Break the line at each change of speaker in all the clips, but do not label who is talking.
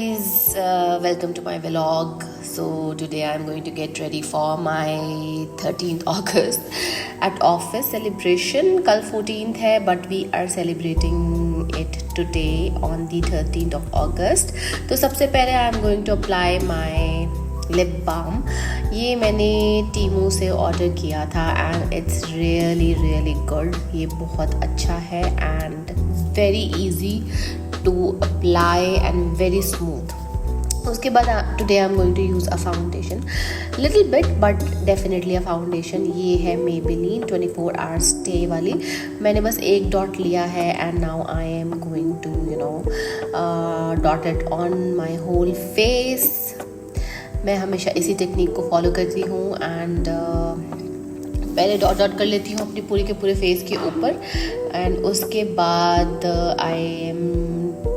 Guys, welcome to my vlog. So today I'm going to get ready for my 13th August at office celebration. कल 14th है, but we are celebrating it today on the 13th of August. तो सबसे पहले I'm going to apply my lip balm. ये मैंने टीमू से order किया था and it's really good. ये बहुत अच्छा है and very easy to apply and very smooth. उसके बाद today I'm going to use a foundation, little bit but definitely a foundation. ये है Maybelline 24 hours stay वाली. मैंने बस एक डॉट लिया है and now I am going to dot it on my whole face. मैं हमेशा इसी टेक्निक को फॉलो करती हूँ एंड पहले डॉट कर लेती हूँ अपनी पूरे के पूरे फेस के ऊपर एंड उसके बाद I am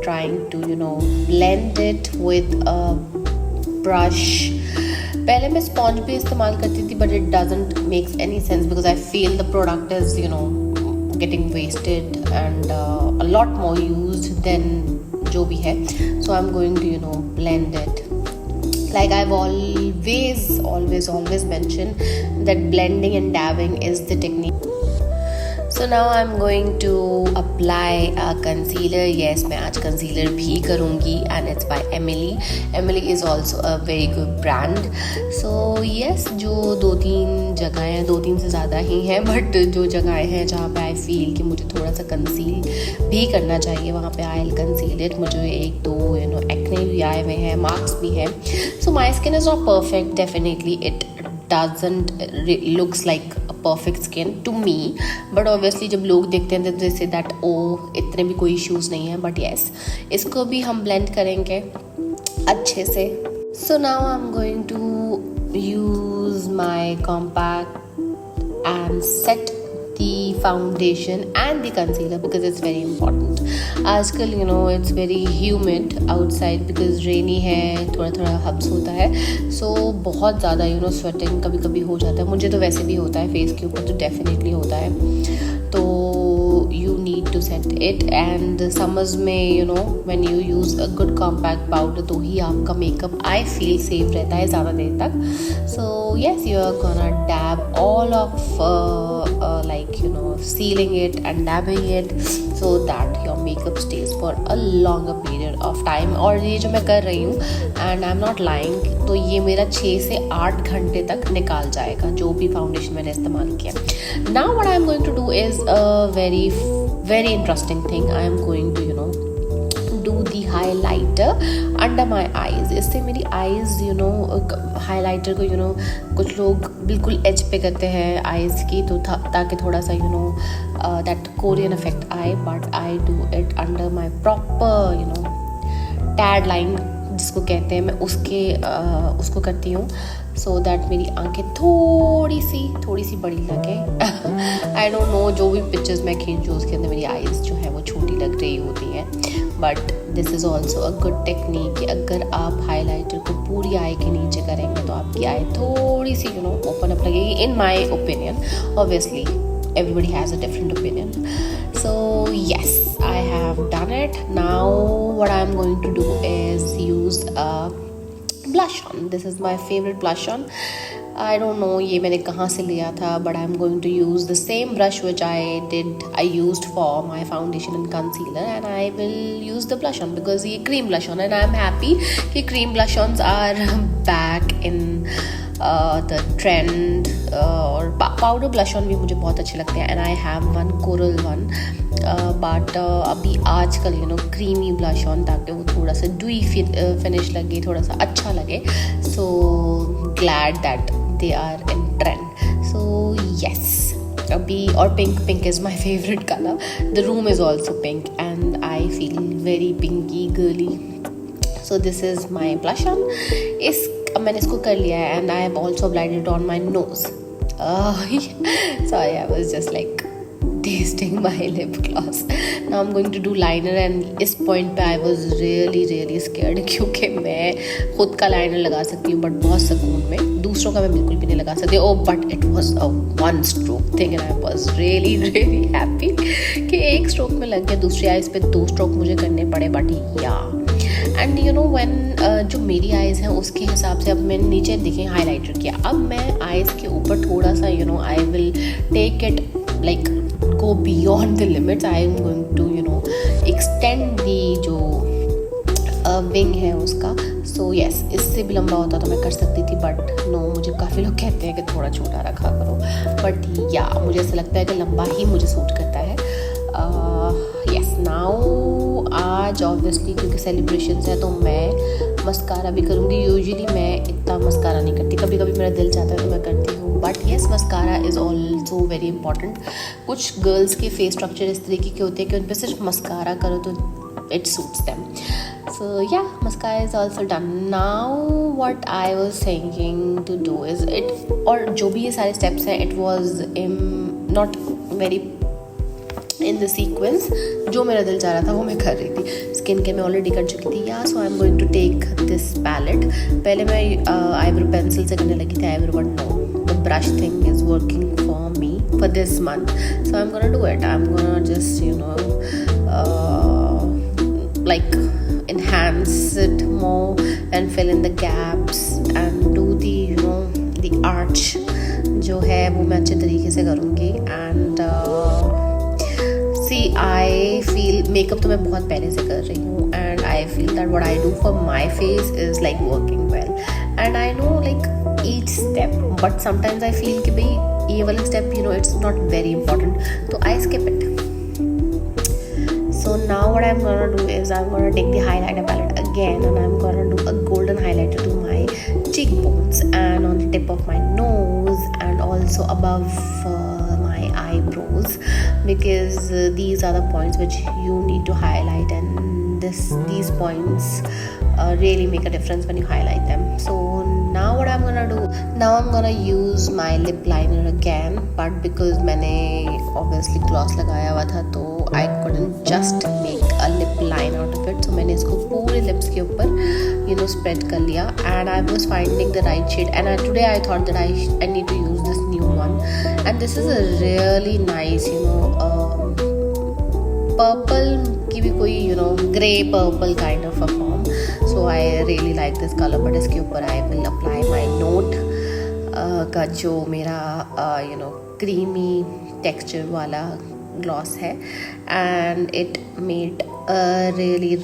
trying to blend it with a brush. पहले मैं स्पॉन्ज भी इस्तेमाल करती थी but it doesn't makes any sense because I feel the product is getting wasted and a lot more used than जो भी है. So I am going to blend it. Like I've always mentioned that blending and dabbing is the technique. So now I'm going to apply a concealer. Yes, मैं आज concealer भी करूँगी and it's by Emily. Emily is also a very good brand. So yes, जो दो तीन से ज़्यादा ही हैं but जो जगहें हैं जहाँ पे I feel कि मुझे थोड़ा सा conceal भी करना चाहिए वहाँ पे I'll conceal it. मुझे एक दो acne भी आए हुए हैं, marks भी हैं. So my skin is not perfect, definitely it doesn't looks like a perfect skin to me, but obviously जब लोग देखते हैं they say that इतने भी कोई issues नहीं है. but yes, इसको भी हम blend करेंगे अच्छे से. So now I'm going to use my compact and set the foundation and the concealer because it's very important. आजकल it's very humid outside because rainy है, थोड़ा हब्स होता है. so बहुत ज़्यादा sweating कभी कभी हो जाता है. मुझे तो वैसे भी होता है, फेस के ऊपर तो डेफिनेटली होता है. तो you need to set it and summers में when you use a good compact powder तो ही आपका makeup I feel safe रहता है ज़्यादा देर तक. so yes, you are gonna dab all of sealing it and dabbing it so that your makeup stays for a longer period of time. और ये जो मैं कर रही हूँ and I'm not lying, तो ये मेरा 6 से 8 घंटे तक निकाल जाएगा जो भी फाउंडेशन मैंने इस्तेमाल किया. Now what I am going to do is a very interesting thing. I am going to do the highlighter under my eyes. इससे मेरी eyes highlighter को कुछ लोग बिल्कुल एज पे करते हैं eyes की तो ताकि थोड़ा सा that Korean effect आए, but I do it under my proper tad line जिसको कहते हैं. मैं उसको करती हूँ so that मेरी आंखें थोड़ी सी बड़ी लगे. I don't know, जो भी पिक्चर्स मैं खींचूँ उसके अंदर मेरी आईज जो है वो छोटी लग रही होती हैं. But this is also a good technique कि अगर आप हाईलाइटर को पूरी आई के नीचे करेंगे तो आपकी आई थोड़ी सी ओपन अप लगेगी, in my opinion. Obviously everybody has a different opinion. So yes, I have done it. Now what I'm going to do is use a blush on. This is my favorite blush on. I don't know ये मैंने कहाँ से लिया था, but I'm going to use the same brush which I used for my foundation and concealer, and I will use the blush on because ये cream blush on and I'm happy कि cream blush ons are back in the trend. और powder blush on भी मुझे बहुत अच्छे लगते हैं and I have one coral one, but अभी आजकल क्रीमी ब्लश ऑन ताकि वो थोड़ा सा ड्यूई फिनिश लगे, थोड़ा सा अच्छा लगे. so glad that they are in trend. so yes, अभी और pink is my favorite color. the room is also pink and I feel very pinky girly. so this is my blush on. मैंने इसको कर लिया है and I have also applied it on my nose. Sorry, I was just like tasting my lip gloss. Now I'm going to do liner and इस point पे I was really scared क्योंकि मैं खुद का लाइनर लगा सकती हूँ but बहुत सुकून में, दूसरों का मैं बिल्कुल भी नहीं लगा सकती. but it was a one stroke thing and I was really happy कि एक स्ट्रोक में लग गया. दूसरी आइज पे 2 स्ट्रोक मुझे करने पड़े but yeah, and you know when जो मेरी आइज़ हैं उसके हिसाब से अब मैंने नीचे देखें हाईलाइटर किया, अब मैं आइज़ के ऊपर थोड़ा सा you know I will take it like go beyond the limits. I am going to you know extend the जो विंग है उसका. सो येस, इससे भी लंबा होता तो मैं कर सकती थी, बट नो, मुझे काफ़ी लोग कहते हैं कि थोड़ा छोटा रखा करो, बट या मुझे ऐसा लगता है कि लंबा ही मुझे सूट करता है. येस, नाउ आज ऑब्वियसली क्योंकि सेलिब्रेशंस है तो मैं मस्कारा भी करूँगी. यूजुअली मैं इतना मस्कारा नहीं करती, कभी कभी मेरा दिल चाहता है तो मैं करती हूँ, but yes mascara is also very important. कुछ गर्ल्स के फेस स्ट्रक्चर इस तरीके के होते हैं कि उन पर सिर्फ मस्कारा करो तो it suits them. So yeah, mascara is also done. Now what I was thinking to do is it, और जो भी ये सारे steps हैं, it was not very in the sequence. जो मेरा दिल चाह रहा था वो मैं कर रही थी. स्किन के मैं ऑलरेडी कर चुकी थी. Yeah so I am going to take this palette. पहले मैं आईब्रो पेंसिल से करने लगी थी eyebrow, but no, the brush thing is working for me for this month. So I am gonna do it. I am gonna just you know like enhance it more and fill in the gaps and do the you know the arch जो है वो मैं अच्छे तरीके से करूँगी. And see I feel makeup तो मैं बहुत पहले से कर रही हूँ, and I feel that what I do for my face is like working well, and I know like each step, but sometimes I feel कि भाई ये वाला step you know it's not very important, तो I skip it. So now what I'm gonna do is I'm gonna take the highlighter palette again and I'm gonna do a golden highlighter to my cheekbones and on the tip of my nose and also above my eyebrows, because these are the points which you need to highlight, and these points really make a difference when you highlight them. So now what I'm gonna do, now I'm gonna use my lip liner again, but because मैंने obviously gloss लगाया हुआ था तो I couldn't just make a lip line out of it, so मैंने इसको पूरे lips के ऊपर you know spread कर लिया, and I was finding the right shade, and today I thought that I need to use this new one, and this is a really nice you know purple की भी कोई you know grey purple kind of a form, so I really like this color. but इसके ऊपर I will apply my note का जो मेरा you know creamy texture वाला gloss है, and it made a really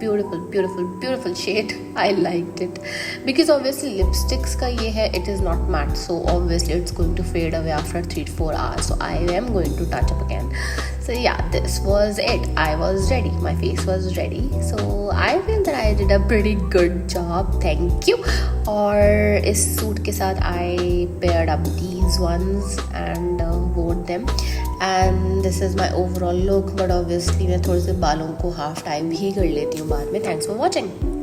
beautiful shade. I liked it because obviously lipsticks का ये है, it is not matte, so obviously it's going to fade away after 3 to 4 hours, so I am going to touch up again. So yeah, this was it. I was ready, my face was ready, so I feel that I did a pretty good job. Thank you. और इस suit के साथ I paired up these ones and wore them, and this is my overall look, but obviously मैं थोड़े से बालों को half tie भी कर लेती हूँ बाद में. Thanks for watching.